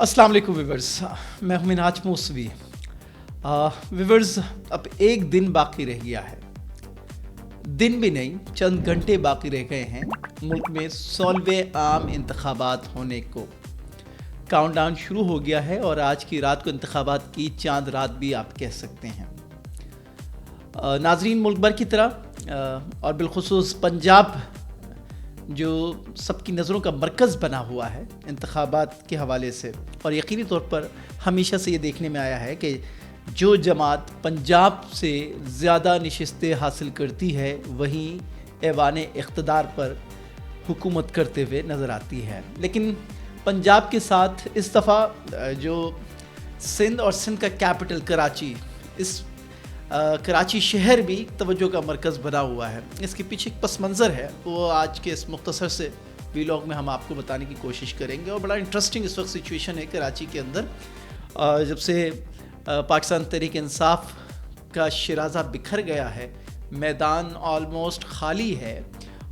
अस्सलाम वालेकुम व्यूवर्स, मैं हूं मिनहाज मौसवी। व्यूवर्स, अब एक दिन बाकी रह गया है, दिन भी नहीं चंद घंटे बाकी रह गए हैं मुल्क में 16वें आम इंतखाबात होने को। काउंटडाउन शुरू हो गया है और आज की रात को इंतखाबात की चांद रात भी आप कह सकते हैं। नाजरीन, मुल्क भर की तरह और बिलखुसूस पंजाब जो सबकी नज़रों का मरकज़ बना हुआ है इंतखाबात के हवाले से, और यकीनी तौर पर हमेशा से ये देखने में आया है कि जो जमात पंजाब से ज़्यादा नशिस्तें हासिल करती है वहीं ऐवान इक़्तिदार पर हुकूमत करते हुए नज़र आती है। लेकिन पंजाब के साथ इस दफ़ा जो सिंध और सिंध का कैपिटल कराची, इस कराची शहर भी तवज्जो का मरकज़ बना हुआ है। इसके पीछे एक पस मंज़र है, वो आज के इस मुख्तसर से वीलॉग में हम आपको बताने की कोशिश करेंगे। और बड़ा इंटरेस्टिंग इस वक्त सिचुएशन है कराची के अंदर। जब से पाकिस्तान तहरीक इंसाफ का शिराज़ा बिखर गया है, मैदान ऑलमोस्ट खाली है,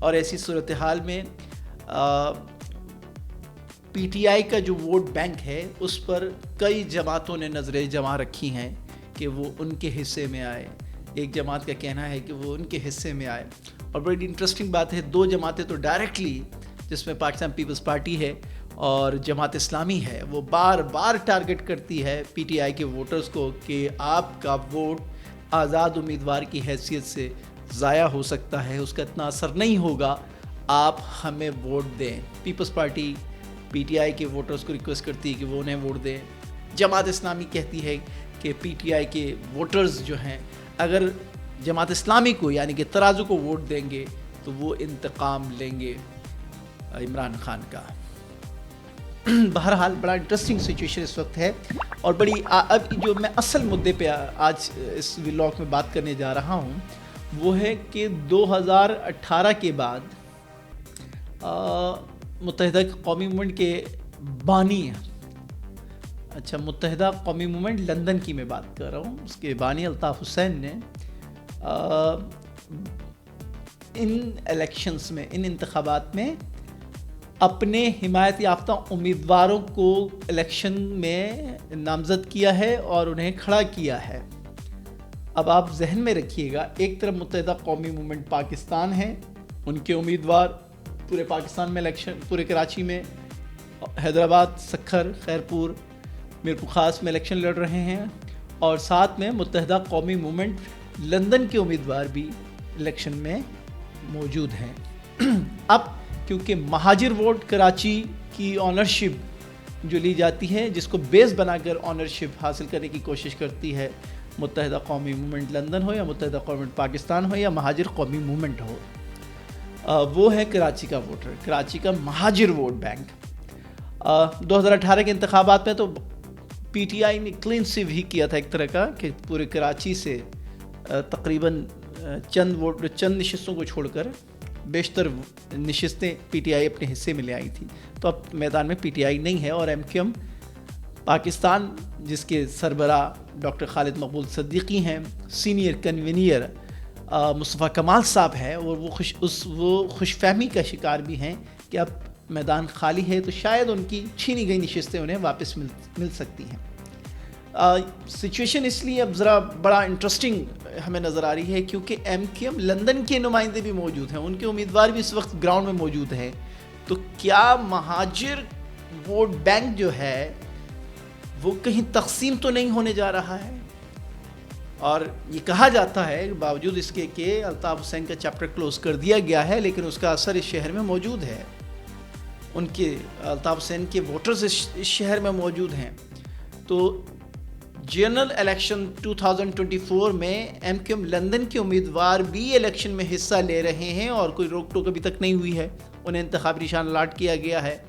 और ऐसी सूरत हाल में PTI का जो वोट बैंक है उस पर कई जमातों ने नज़रें जमा रखी हैं कि वो उनके हिस्से में आए। एक जमात का कहना है कि वो उनके हिस्से में आए, और बड़ी इंटरेस्टिंग बात है, दो जमातें तो डायरेक्टली, जिसमें पाकिस्तान पीपल्स पार्टी है और जमात इस्लामी है, वो बार बार टारगेट करती है PTI के वोटर्स को कि आपका वोट आज़ाद उम्मीदवार की हैसियत से ज़ाया हो सकता है, उसका इतना असर नहीं होगा, आप हमें वोट दें। पीपल्स पार्टी PTI के वोटर्स को रिक्वेस्ट करती है कि वो उन्हें वोट दें। जमात इस्लामी कहती है कि PTI के वोटर्स जो हैं, अगर जमात इस्लामी को यानी कि तराजू को वोट देंगे तो वो इंतकाम लेंगे इमरान खान का। बहरहाल बड़ा इंटरेस्टिंग सिचुएशन इस वक्त है, और बड़ी अब जो मैं असल मुद्दे पे आज इस व्लॉग में बात करने जा रहा हूँ वो है कि 2018 के बाद मुत्तहिदा कौमी मूवमेंट के बानी, अच्छा मुत्तहिदा कौमी मूवमेंट लंदन की मैं बात कर रहा हूँ, उसके बानी अल्ताफ़ हुसैन ने इन इलेक्शंस में, इन इंतखाबात में अपने हिमायत याफ्ता उम्मीदवारों को इलेक्शन में नामज़द किया है और उन्हें खड़ा किया है। अब आप जहन में रखिएगा, एक तरफ मुत्तहिदा कौमी मूवमेंट पाकिस्तान है, उनके उम्मीदवार पूरे पाकिस्तान में इलेक्शन, पूरे कराची में, हैदराबाद, सक्खर, खैरपुर, मीरपुर ख़ास में इलेक्शन लड़ रहे हैं, और साथ में मुत्तहिदा कौमी मूवमेंट लंदन के उम्मीदवार भी इलेक्शन में मौजूद हैं। अब क्योंकि महाजिर वोट कराची की ऑनरशिप जो ली जाती है, जिसको बेस बनाकर ऑनरशिप हासिल करने की कोशिश करती है मुत्तहिदा कौमी मूवमेंट लंदन हो या मुत्तहिदा कौमी मूवमेंट पाकिस्तान हो या महाजिर कौमी मूवमेंट हो, वो है कराची का वोटर, कराची का महाजिर वोट बैंक। 2018 के इंतखाबात में तो PTI ने क्लीन स्वीप ही किया था एक तरह का, कि पूरे कराची से तकरीबन चंद नशिस्तों को छोड़कर बेशतर नशिस्तें PTI अपने हिस्से में ले आई थी। तो अब मैदान में PTI नहीं है, और MQM पाकिस्तान, जिसके सरबरा डॉक्टर खालिद मकबूल सद्दीकी हैं, सीनियर कन्वीनियर मुस्तफ़ा कमाल साहब हैं, और वो खुशफहमी का शिकार भी हैं कि अब मैदान खाली है तो शायद उनकी छीनी गई नशिस्तें उन्हें वापस मिल सकती हैं। सिचुएशन इसलिए अब ज़रा बड़ा इंटरेस्टिंग हमें नज़र आ रही है क्योंकि MQM लंदन के नुमाइंदे भी मौजूद हैं, उनके उम्मीदवार भी इस वक्त ग्राउंड में मौजूद हैं। तो क्या महाजिर वोट बैंक जो है वो कहीं तकसीम तो नहीं होने जा रहा है? और ये कहा जाता है बावजूद इसके कि अल्ताफ़ हुसैन का चैप्टर क्लोज कर दिया गया है, लेकिन उसका असर इस शहर में मौजूद है, उनके अल्ताफ़ हुसैन के वोटर्स इस शहर में मौजूद हैं। तो जनरल इलेक्शन 2024 में MQM लंदन के उम्मीदवार भी इलेक्शन में हिस्सा ले रहे हैं, और कोई रोक टोक अभी तक नहीं हुई है, उन्हें इंतखाबी निशान अलाट किया गया है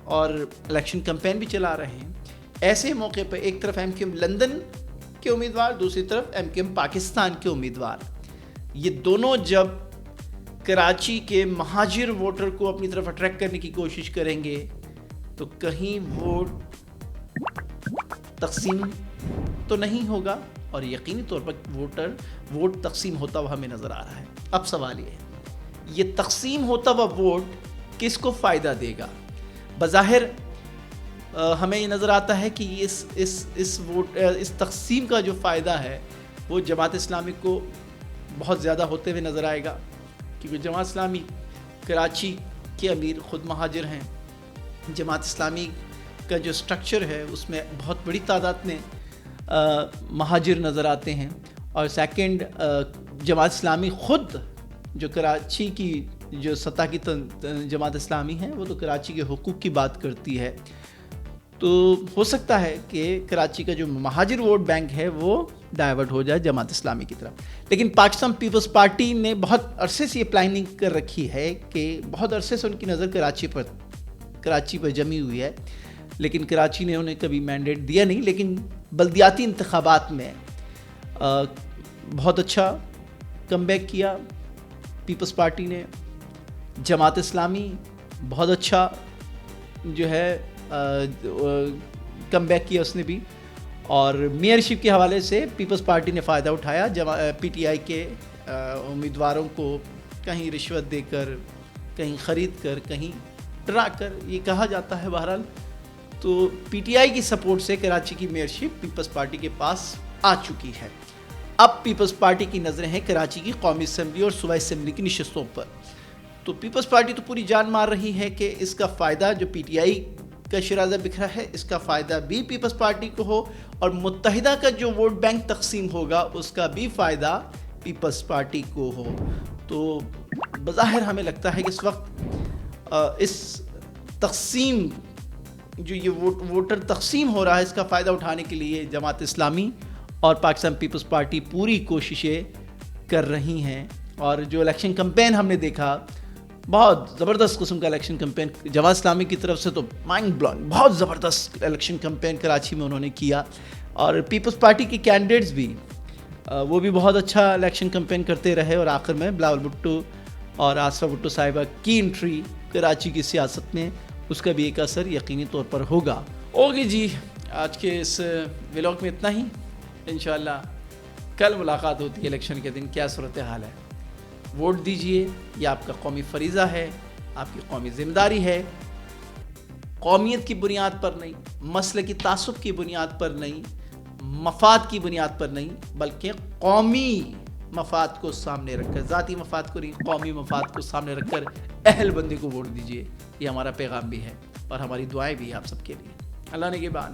और इलेक्शन कैंपेन भी चला रहे हैं। ऐसे मौके पर एक तरफ MQM लंदन के उम्मीदवार, दूसरी तरफ MQM पाकिस्तान के उम्मीदवार, ये दोनों जब कराची के महाजिर वोटर को अपनी तरफ अट्रैक्ट करने की कोशिश करेंगे तो कहीं वोट तकसीम तो नहीं होगा, और यकीनी तौर पर वोट तकसीम होता हुआ हमें नज़र आ रहा है। अब सवाल ये तकसीम होता हुआ वोट किसको फ़ायदा देगा? बज़ाहिर ہمیں یہ نظر آتا ہے کہ اس تقسیم کا جو فائدہ ہے وہ جماعت اسلامی کو بہت زیادہ ہوتے ہوئے نظر آئے گا، کیونکہ جماعت اسلامی کراچی کے امیر خود مہاجر ہیں. جماعت اسلامی کا جو سٹرکچر ہے اس میں بہت بڑی تعداد میں مہاجر نظر آتے ہیں. اور سیکنڈ، جماعت اسلامی خود جو کراچی کی جو سطح کی جماعت اسلامی ہے وہ تو کراچی کے حقوق کی بات کرتی ہے. تو ہو سکتا ہے کہ کراچی کا جو مہاجر ووٹ بینک ہے وہ ڈائیورٹ ہو جائے جماعت اسلامی کی طرف. لیکن پاکستان پیپلز پارٹی نے بہت عرصے سے یہ پلاننگ کر رکھی ہے کہ بہت عرصے سے ان کی نظر کراچی پر جمی ہوئی ہے، لیکن کراچی نے انہیں کبھی مینڈیٹ دیا نہیں. لیکن بلدیاتی انتخابات میں بہت اچھا کم بیک کیا پیپلز پارٹی نے. جماعت اسلامی بہت اچھا جو ہے کم بیک کیا اس نے بھی. اور میئرشپ کے حوالے سے پیپلز پارٹی نے فائدہ اٹھایا. پی ٹی آئی کے امیدواروں کو کہیں رشوت دے کر، کہیں خرید کر، کہیں ڈرا کر، یہ کہا جاتا ہے. بہرحال تو پی ٹی آئی کی سپورٹ سے کراچی کی میئرشپ پیپلز پارٹی کے پاس آ چکی ہے. اب پیپلز پارٹی کی نظریں ہیں کراچی کی قومی اسمبلی اور صوبائی اسمبلی کی نشستوں پر. تو پیپلز پارٹی تو پوری جان مار رہی ہے کہ اس کا فائدہ جو پی ٹی آئی کا شرازہ بکھرا ہے اس کا فائدہ بھی پیپلز پارٹی کو ہو، اور متحدہ کا جو ووٹ بینک تقسیم ہوگا اس کا بھی فائدہ پیپلز پارٹی کو ہو. تو بظاہر ہمیں لگتا ہے کہ اس وقت اس تقسیم جو یہ ووٹر تقسیم ہو رہا ہے اس کا فائدہ اٹھانے کے لیے جماعت اسلامی اور پاکستان پیپلز پارٹی پوری کوششیں کر رہی ہیں. اور جو الیکشن کمپین ہم نے دیکھا، بہت زبردست قسم کا الیکشن کمپین جماعت اسلامی کی طرف سے، تو مائنڈ بلوئنگ بہت زبردست الیکشن کمپین کراچی میں انہوں نے کیا. اور پیپلز پارٹی کے کینڈیڈیٹس بھی وہ بھی بہت اچھا الیکشن کمپین کرتے رہے. اور آخر میں بلاول بھٹو اور آصفہ بھٹو صاحبہ کی انٹری کراچی کی سیاست میں، اس کا بھی ایک اثر یقینی طور پر ہوگا. اوکے جی، آج کے اس ولاگ میں اتنا ہی. انشاءاللہ کل ملاقات ہوتی ہے الیکشن کے دن. کیا صورتحال ہے؟ ووٹ دیجئے، یہ آپ کا قومی فریضہ ہے، آپ کی قومی ذمہ داری ہے. قومیت کی بنیاد پر نہیں، مسلکی تعصب کی بنیاد پر نہیں، مفاد کی بنیاد پر نہیں، بلکہ قومی مفاد کو سامنے رکھ کر، ذاتی مفاد کو نہیں، قومی مفاد کو سامنے رکھ کر اہل بندے کو ووٹ دیجئے. یہ ہمارا پیغام بھی ہے اور ہماری دعائیں بھی ہیں آپ سب کے لیے. اللہ نگہبان.